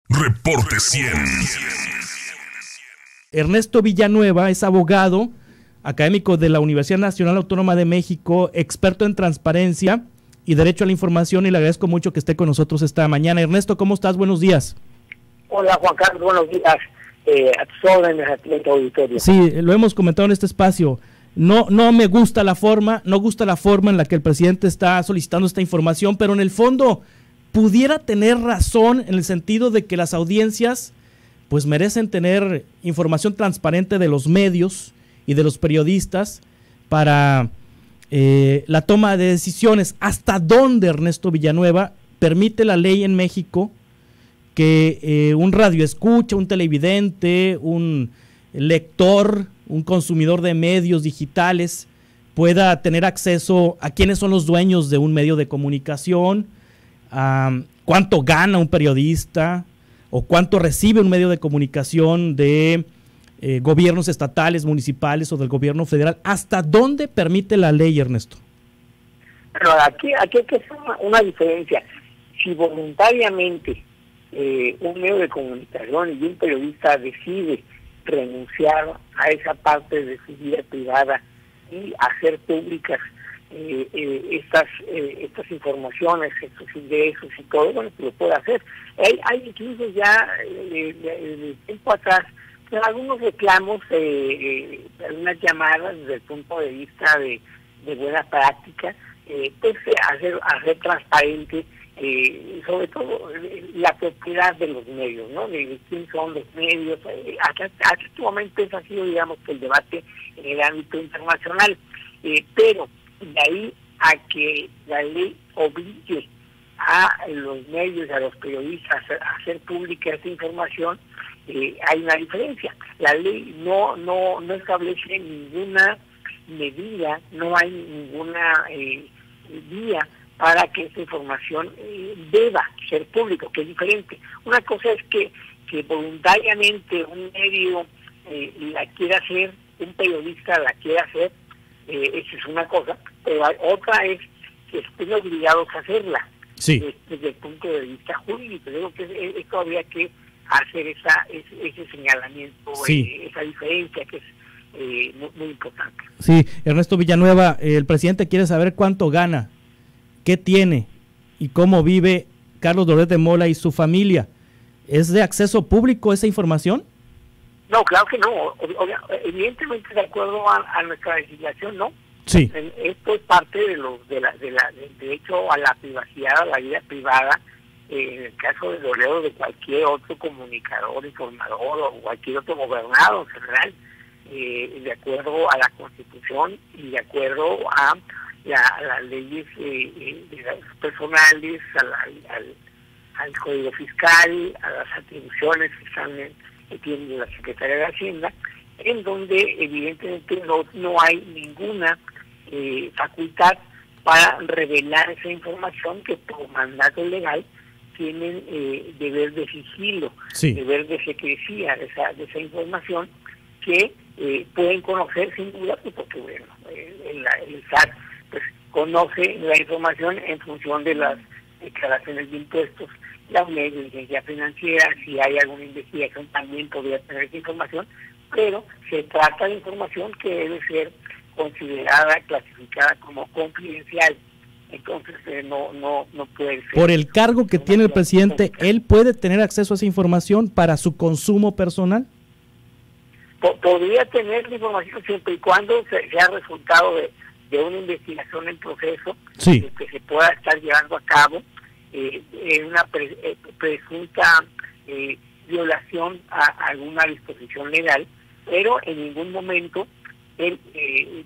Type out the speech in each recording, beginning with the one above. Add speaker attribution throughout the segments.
Speaker 1: Reporte 100.
Speaker 2: Ernesto Villanueva es abogado, académico de la Universidad Nacional Autónoma de México, experto en transparencia y derecho a la información, y le agradezco mucho que esté con nosotros esta mañana. Ernesto, ¿cómo estás? Buenos días.
Speaker 3: Hola, Juan Carlos, buenos días. A tus órdenes, a tu auditorio.
Speaker 2: Sí, lo hemos comentado en este espacio. No me gusta la forma, en la que el presidente está solicitando esta información, pero en el fondo pudiera tener razón en el sentido de que las audiencias pues merecen tener información transparente de los medios y de los periodistas para la toma de decisiones. ¿Hasta dónde, Ernesto Villanueva, permite la ley en México que un radioescucha, un televidente, un lector, un consumidor de medios digitales pueda tener acceso a quiénes son los dueños de un medio de comunicación, a cuánto gana un periodista o cuánto recibe un medio de comunicación de gobiernos estatales, municipales o del gobierno federal? ¿Hasta dónde permite la ley, Ernesto?
Speaker 3: Pero aquí hay que hacer una diferencia. Si voluntariamente un medio de comunicación y un periodista decide renunciar a esa parte de su vida privada y hacer públicas estas informaciones, estos ingresos y todo, bueno, pues lo puede hacer. Hay incluso ya de tiempo atrás algunos reclamos, algunas llamadas desde el punto de vista de buena práctica, pues hacer transparente sobre todo la propiedad de los medios, ¿no? De quién son los medios. Actualmente ese ha sido, digamos, que el debate en el ámbito internacional, pero de ahí a que la ley obligue a los medios, a los periodistas a hacer pública esta información, hay una diferencia. La ley no establece ninguna medida, no hay ninguna vía para que esta información deba ser público, que es diferente. Una cosa es que voluntariamente un medio la quiera hacer, un periodista la quiera hacer, esa es una cosa, pero otra es que estén obligados a hacerla.
Speaker 2: Sí.
Speaker 3: Desde el punto de vista jurídico. Creo que esto habría que hacer ese señalamiento,
Speaker 2: sí,
Speaker 3: esa diferencia que es muy importante.
Speaker 2: Sí, Ernesto Villanueva, el presidente quiere saber cuánto gana, qué tiene y cómo vive Carlos Loret de Mola y su familia. ¿Es de acceso público esa información?
Speaker 3: No, claro que no. Evidentemente, de acuerdo a nuestra legislación, no.
Speaker 2: Sí.
Speaker 3: Esto es parte del derecho a la privacidad, a la vida privada, en el caso de Loret, de cualquier otro comunicador, informador o cualquier otro gobernado en general, de acuerdo a la Constitución y de acuerdo a las leyes de datos personales, al Código Fiscal, a las atribuciones que tiene la Secretaría de Hacienda, en donde evidentemente no hay ninguna facultad para revelar esa información que por mandato legal tienen deber de sigilo,
Speaker 2: sí,
Speaker 3: deber de secrecía de esa información que pueden conocer sin duda, porque bueno, el SAT pues conoce la información en función de las declaraciones de impuestos, la unidad de inteligencia financiera. Si hay alguna investigación también podría tener esa información, pero se trata de información que debe ser considerada, clasificada como confidencial. Entonces no puede ser.
Speaker 2: Por el cargo que tiene el presidente, ¿él puede tener acceso a esa información para su consumo personal?
Speaker 3: Podría tener la información siempre y cuando sea resultado de una investigación en proceso,
Speaker 2: sí,
Speaker 3: que se pueda estar llevando a cabo en una presunta violación a alguna disposición legal, pero en ningún momento él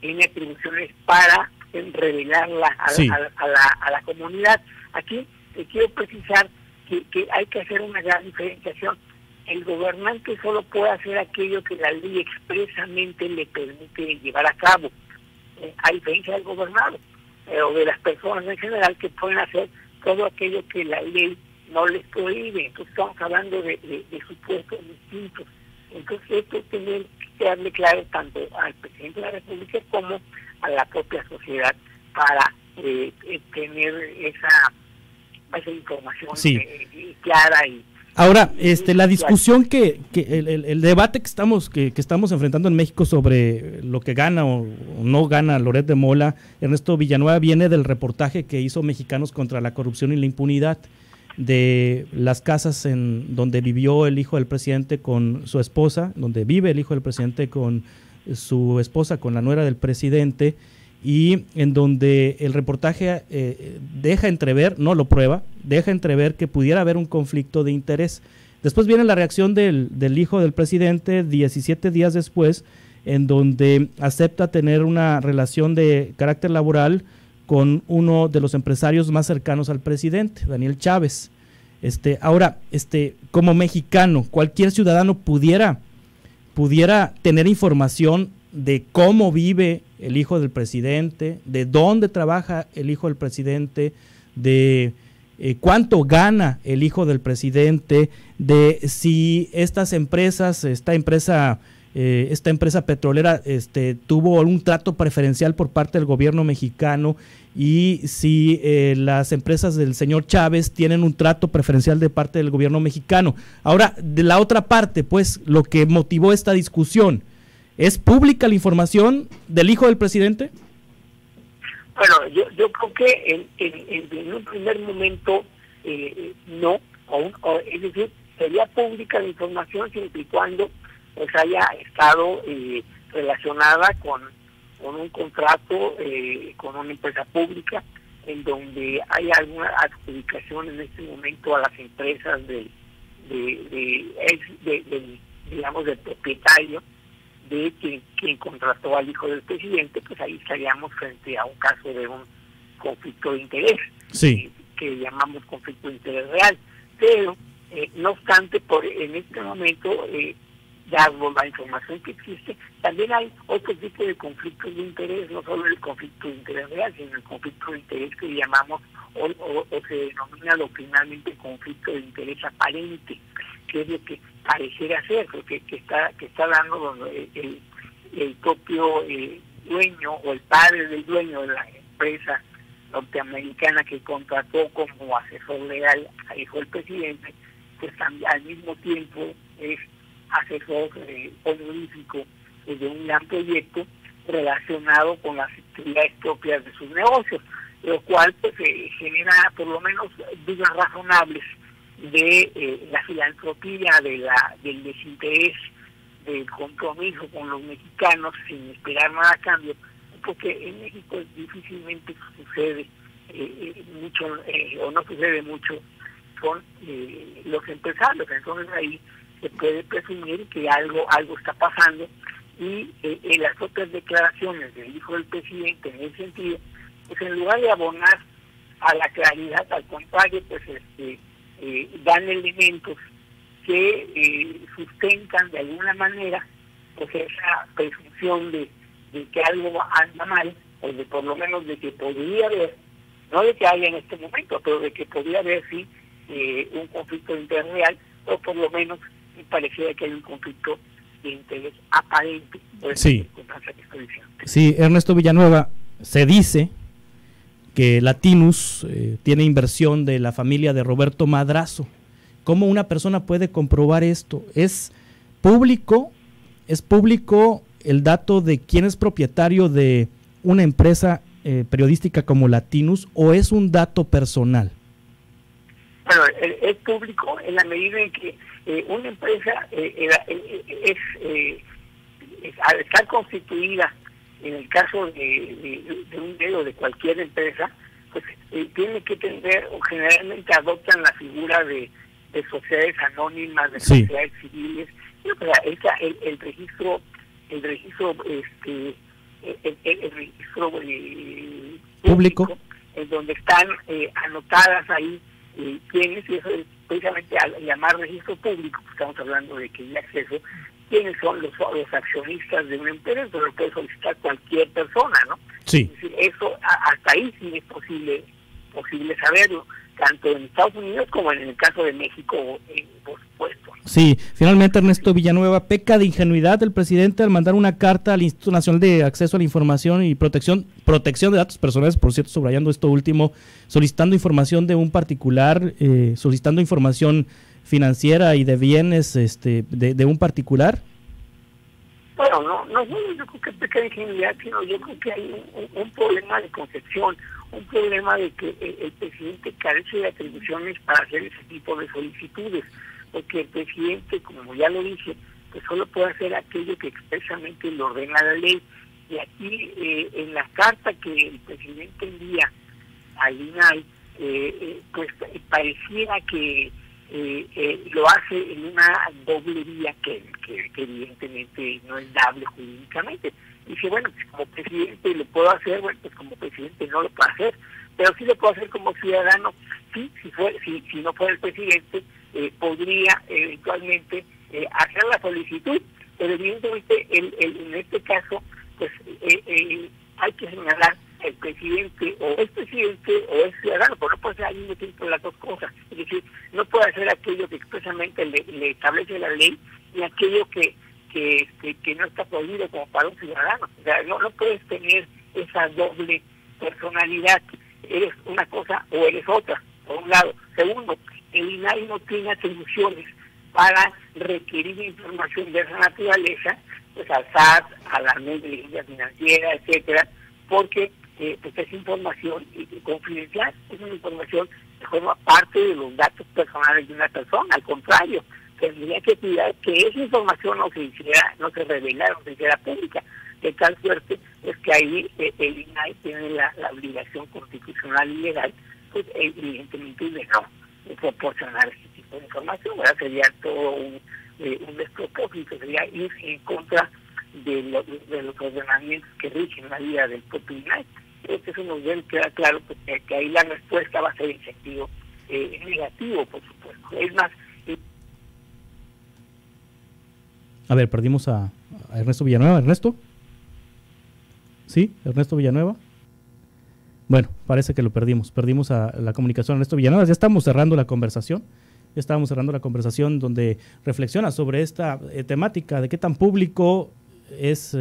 Speaker 3: tiene atribuciones para revelarla a la comunidad. Aquí quiero precisar que hay que hacer una gran diferenciación. El gobernante solo puede hacer aquello que la ley expresamente le permite llevar a cabo, a diferencia del gobernado o de las personas en general, que pueden hacer todo aquello que la ley no les prohíbe. Entonces estamos hablando de supuestos distintos. Entonces esto tiene que darle claro tanto al presidente de la República como a la propia sociedad para tener esa información
Speaker 2: sí,
Speaker 3: clara y
Speaker 2: Ahora, la discusión el debate que estamos enfrentando en México sobre lo que gana o no gana Loret de Mola, Ernesto Villanueva, viene del reportaje que hizo Mexicanos contra la Corrupción y la Impunidad, de las casas en donde vivió el hijo del presidente con su esposa, donde vive el hijo del presidente con su esposa, con la nuera del presidente, y en donde el reportaje deja entrever, no lo prueba, deja entrever que pudiera haber un conflicto de interés. Después viene la reacción del hijo del presidente 17 días después, en donde acepta tener una relación de carácter laboral con uno de los empresarios más cercanos al presidente, Daniel Chávez. Ahora, como mexicano, cualquier ciudadano pudiera tener información de cómo vive el hijo del presidente, de dónde trabaja el hijo del presidente, de cuánto gana el hijo del presidente, de si estas empresas, esta empresa petrolera tuvo un trato preferencial por parte del gobierno mexicano, y si las empresas del señor Chávez tienen un trato preferencial de parte del gobierno mexicano. Ahora, de la otra parte, pues, lo que motivó esta discusión, ¿es pública la información del hijo del presidente?
Speaker 3: Bueno, yo creo que en un primer momento no, es decir, sería pública la información siempre y cuando pues haya estado relacionada con un contrato con una empresa pública, en donde hay alguna adjudicación en este momento a las empresas digamos, del propietario, de quien contrató al hijo del presidente. Pues ahí estaríamos frente a un caso de un conflicto de interés,
Speaker 2: sí,
Speaker 3: que llamamos conflicto de interés real. Pero, no obstante, en este momento, dado la información que existe, también hay otro tipo de conflictos de interés, no solo el conflicto de interés real, sino el conflicto de interés que llamamos o se denomina finalmente conflicto de interés aparente, que es lo que pareciera ser, porque que está dando el propio dueño o el padre del dueño de la empresa norteamericana que contrató como asesor legal al hijo del presidente, pues al mismo tiempo es asesor honorífico de un gran proyecto relacionado con las actividades propias de sus negocios, lo cual pues genera por lo menos dudas razonables de la filantropía, del desinterés, del compromiso con los mexicanos sin esperar nada a cambio, porque en México difícilmente sucede mucho, o no sucede mucho con los empresarios. Entonces ahí se puede presumir que algo está pasando, y en las propias declaraciones del hijo del presidente en ese sentido, pues en lugar de abonar a la claridad, al contrario, pues dan elementos que sustentan de alguna manera pues esa presunción de que algo anda mal, o de por lo menos de que podría haber, no de que haya en este momento, pero de que podría haber sí un conflicto de interés real, o por lo menos me pareciera que hay un conflicto de interés aparente por esa circunstancia que estoy diciendo.
Speaker 2: Sí, Ernesto Villanueva, se dice que Latinus tiene inversión de la familia de Roberto Madrazo. ¿Cómo una persona puede comprobar esto? ¿Es público el dato de quién es propietario de una empresa periodística como Latinus, o es un dato personal?
Speaker 3: Bueno, es público en la medida en que una empresa al estar constituida, en el caso de un dedo de cualquier empresa, pues tiene que tener, o generalmente adoptan la figura de sociedades anónimas, de sociedades civiles. O sea, el registro público, en donde están anotadas ahí quiénes, y eso es precisamente al llamar registro público, pues estamos hablando de que hay acceso, quiénes son los accionistas de una empresa, pero lo puede solicitar cualquier persona, ¿no?
Speaker 2: Sí.
Speaker 3: Es decir, eso hasta ahí sí es posible saberlo, tanto en Estados Unidos como en el caso de México, por supuesto.
Speaker 2: Sí, finalmente Ernesto Villanueva, peca de ingenuidad el presidente al mandar una carta al Instituto Nacional de Acceso a la Información y Protección de Datos Personales, por cierto, subrayando esto último, solicitando información de un particular, solicitando información financiera y de bienes de un particular?
Speaker 3: Bueno, no yo creo que peca de ingenuidad, sino yo creo que hay un problema de concepción, un problema de que el presidente carece de atribuciones para hacer ese tipo de solicitudes, porque el presidente, como ya lo dije, pues solo puede hacer aquello que expresamente lo ordena la ley. Y aquí, en la carta que el presidente envía al INAI, pues pareciera que lo hace en una doble vía que evidentemente no es dable jurídicamente. Dice, bueno, pues como presidente lo puedo hacer, bueno, pues como presidente no lo puedo hacer, pero sí lo puedo hacer como ciudadano. Sí, si no fuera el presidente, podría eventualmente hacer la solicitud, pero evidentemente en este caso, pues hay que señalar el presidente o es ciudadano, pero no puede ser al mismo tiempo las dos cosas. Es decir, no puede hacer aquello que expresamente le establece la ley y aquello que no está prohibido como para un ciudadano. O sea, no puedes tener esa doble personalidad. Eres una cosa o eres otra, por un lado. Segundo, el INAI no tiene atribuciones para requerir información de esa naturaleza, pues al SAT, a la Ley de Inteligencia Financiera, etcétera, porque pues es información confidencial, es una información que forma parte de los datos personales de una persona. Al contrario, tendría que cuidar que esa información no se revelara, no se hiciera pública, de tal suerte es que ahí el INAI tiene la obligación constitucional y legal, pues evidentemente de no proporcionar este tipo de información. ¿Verdad? Sería todo un despropósito, sería ir en contra de los ordenamientos que rigen la vida del propio INAI. Creo que eso nos debe quedar claro, pues, que ahí la respuesta va a ser en sentido negativo, por supuesto. Es más...
Speaker 2: A ver, perdimos a Ernesto Villanueva. ¿Ernesto? ¿Sí? ¿Ernesto Villanueva? Bueno, parece que lo perdimos. Perdimos a la comunicación de Ernesto Villanueva. Ya estamos cerrando la conversación. Donde reflexiona sobre esta temática de qué tan público es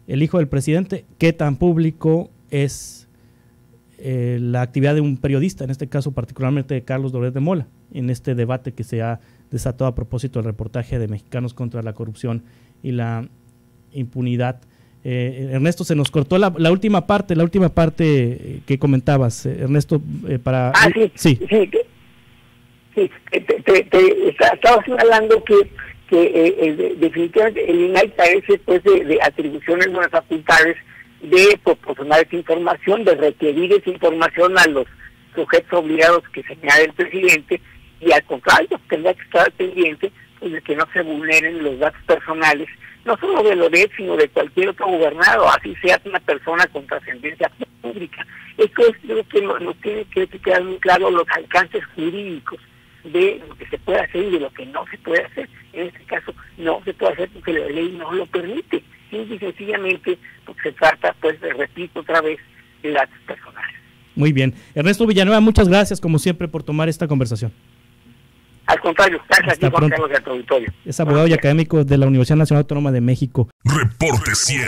Speaker 2: el hijo del presidente, qué tan público es la actividad de un periodista, en este caso particularmente de Carlos Loret de Mola, en este debate que se ha desatado a propósito del reportaje de Mexicanos contra la Corrupción y la Impunidad. Ernesto, se nos cortó la última parte que comentabas, Ernesto, para...
Speaker 3: Sí. Estaba señalando que definitivamente el INAI carece pues de atribuciones, buenas facultades de proporcionar esa información, de requerir esa información a los sujetos obligados que señala el presidente, y al contrario, tendrá que estar pendiente pues, de que no se vulneren los datos personales, no solo de Loret, sino de cualquier otro gobernado, así sea una persona con trascendencia pública. Esto es lo que nos tiene que quedar muy claro, los alcances jurídicos de lo que se puede hacer y de lo que no se puede hacer. En este caso no se puede hacer porque la ley no lo permite, simple y sencillamente porque se trata, pues, repito otra vez, de datos personales.
Speaker 2: Muy bien. Ernesto Villanueva, muchas gracias como siempre por tomar esta conversación.
Speaker 3: Al contrario, gracias a ti, Juan Carlos, y a tu auditorio.
Speaker 2: Es abogado y académico de la Universidad Nacional Autónoma de México.
Speaker 1: Reporte 100.